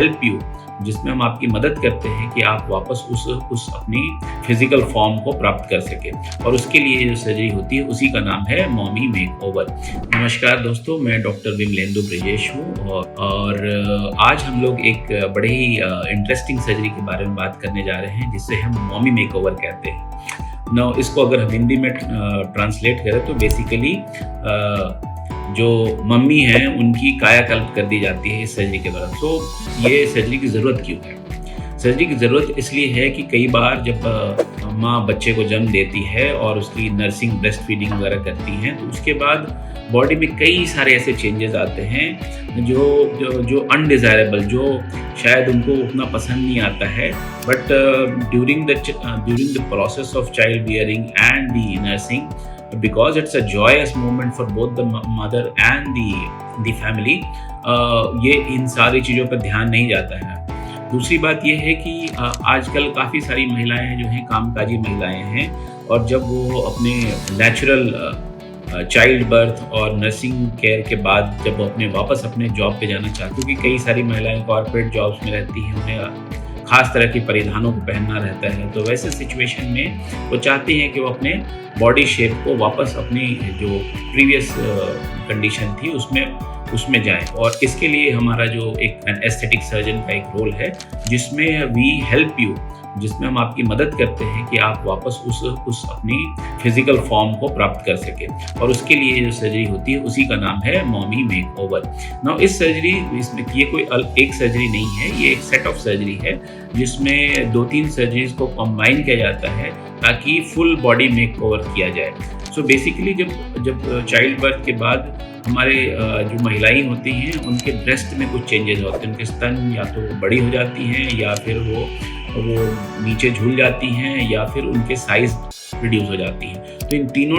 Help you, जिसमें हम आपकी मदद करते हैं कि आप वापस उस अपनी फिजिकल फॉर्म को प्राप्त कर सकें। और उसके लिए जो सर्जरी होती है उसी का नाम है मॉमी मेकओवर। नमस्कार दोस्तों, मैं डॉक्टर विमलेंदु ब्रजेश हूँ और आज हम लोग एक बड़े ही इंटरेस्टिंग सर्जरी के बारे में बात करने जा रहे हैं, जिसे हम मॉमी मेकओवर कहते हैं। नाउ इसको अगर हम हिंदी में ट्रांसलेट करें तो बेसिकली जो मम्मी हैं उनकी कायाकल्प कर दी जाती है इस सर्जरी के दौरान। तो ये सर्जरी की ज़रूरत क्यों है? सर्जरी की ज़रूरत इसलिए है कि कई बार जब माँ बच्चे को जन्म देती है और उसकी नर्सिंग, ब्रेस्ट फीडिंग वगैरह करती हैं, तो उसके बाद बॉडी में कई सारे ऐसे चेंजेस आते हैं जो अनडिज़ायरेबल, जो शायद उनको उतना पसंद नहीं आता है, but during the process of child bearing and the nursing, because it's a joyous moment for both the mother and the family, ये इन सारी चीज़ों पर ध्यान नहीं जाता है। दूसरी बात ये है कि आजकल काफ़ी सारी महिलाएं जो हैं कामकाजी महिलाएं हैं, और जब वो अपने नेचुरल चाइल्ड बर्थ और नर्सिंग केयर के बाद जब वो वापस अपने जॉब पे जाना चाहती, क्योंकि कई सारी महिलाएं कॉर्पोरेट जॉब्स में रहती हैं, उन्हें खास तरह के परिधानों को पहनना रहता है, तो वैसे सिचुएशन में वो चाहती हैं कि वो अपने बॉडी शेप को वापस अपनी जो प्रीवियस कंडीशन थी उसमें जाएं। और इसके लिए हमारा जो एक एस्थेटिक सर्जन का एक रोल है, जिसमें वी हेल्प यू, जिसमें हम आपकी मदद करते हैं कि आप वापस उस अपनी फिजिकल फॉर्म को प्राप्त कर सकें। और उसके लिए जो सर्जरी होती है उसी का नाम है मॉमी मेकओवर। नाउ इस सर्जरी इसमें ये कोई एक सर्जरी नहीं है, ये एक सेट ऑफ सर्जरी है जिसमें 2-3 सर्जरीज को कंबाइन किया जाता है ताकि फुल बॉडी मेकओवर किया जाए। सो बेसिकली जब चाइल्ड बर्थ के बाद हमारे जो महिलाएं होती हैं उनके ब्रेस्ट में कुछ चेंजेस होते हैं। उनके स्तन या तो बड़ी हो जाती हैं, या फिर वो नीचे झूल जाती हैं, या फिर उनके साइज रिड्यूस हो जाती हैं। तो इन तीनों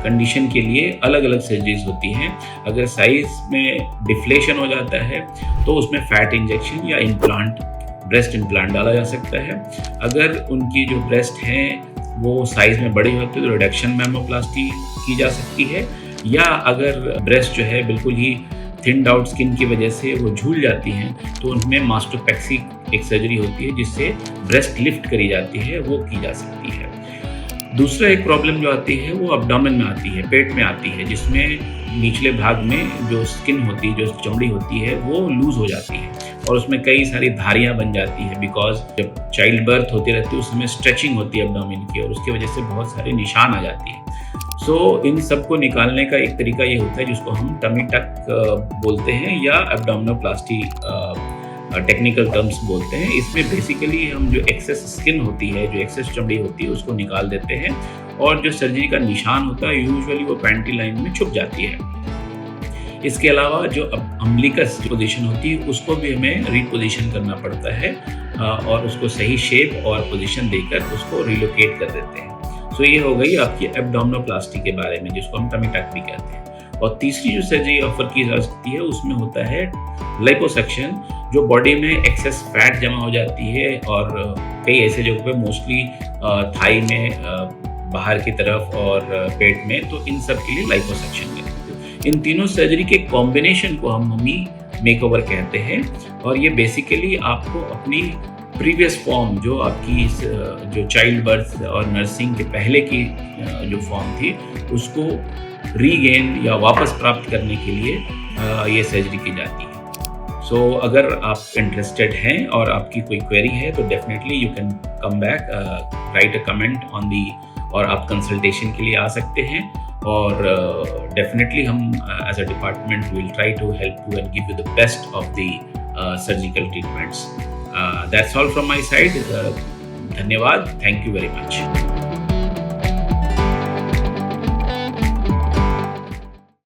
कंडीशन के लिए अलग अलग सर्जरीज होती हैं। अगर साइज में डिफ्लेशन हो जाता है तो उसमें फैट इंजेक्शन या इम्प्लांट, ब्रेस्ट इम्प्लांट डाला जा सकता है। अगर उनकी जो ब्रेस्ट हैं वो साइज में बड़ी होती है तो रिडक्शन मैमोप्लास्टी की जा सकती है, या अगर ब्रेस्ट जो है बिल्कुल ही थिन्ड आउट स्किन की वजह से वो झूल जाती हैं तो उनमें मास्टोपेक्सी एक सर्जरी होती है जिससे ब्रेस्ट लिफ्ट करी जाती है, वो की जा सकती है। दूसरा एक प्रॉब्लम जो आती है वो एब्डोमेन में आती है, पेट में आती है, जिसमें निचले भाग में जो स्किन होती है, जो चमड़ी होती है, वो लूज हो जाती है और उसमें कई सारी धारियां बन जाती है। बिकॉज जब चाइल्ड बर्थ होती रहती है उस समय स्ट्रेचिंग होती है एब्डोमेन की, और उसकी वजह से बहुत सारे निशान आ जाती है। सो इन सब को निकालने का एक तरीका ये होता है जिसको हम टमी टक बोलते हैं, या एब्डोमिनोप्लास्टी टेक्निकल टर्म्स बोलते हैं। इसमें बेसिकली हम जो एक्सेस स्किन होती है, जो एक्सेस चमड़ी होती है, उसको निकाल देते हैं, और जो सर्जरी का निशान होता है यूजुअली वो पैंटी लाइन में छुप जाती है। इसके अलावा जो अम्बिलिकस पोजीशन होती है उसको भी हमें रीपोजिशन करना पड़ता है, और उसको सही शेप और पोजीशन देकर उसको रिलोकेट कर देते हैं। सो ये हो गई आपकी एब्डोमिनोप्लास्टी के बारे में, जिसको हम टमी टक भी कहते हैं। और तीसरी जो सर्जरी ऑफर की जा सकती है उसमें होता है लाइपोसक्शन, जो बॉडी में एक्सेस फैट जमा हो जाती है, और कई ऐसे जगहों पे मोस्टली थाई में, बाहर की तरफ और पेट में, तो इन सब के लिए लाइपोसक्शन करते हैं। इन तीनों सर्जरी के कॉम्बिनेशन को हम मम्मी मेकओवर कहते हैं, और ये बेसिकली आपको अपनी प्रीवियस फॉर्म, जो आपकी जो चाइल्ड बर्थ और नर्सिंग के पहले की जो फॉर्म थी, उसको रीगेन या वापस प्राप्त करने के लिए ये सर्जरी की जाती है। सो अगर आप इंटरेस्टेड हैं और आपकी कोई क्वेरी है तो definitely you can come back, right a comment on the, और आप कंसल्टेशन के लिए आ सकते हैं। और डेफिनेटली हम as a department will try to help you and give you the best of the surgical treatments. That's all from my side. धन्यवाद. Thank you very much.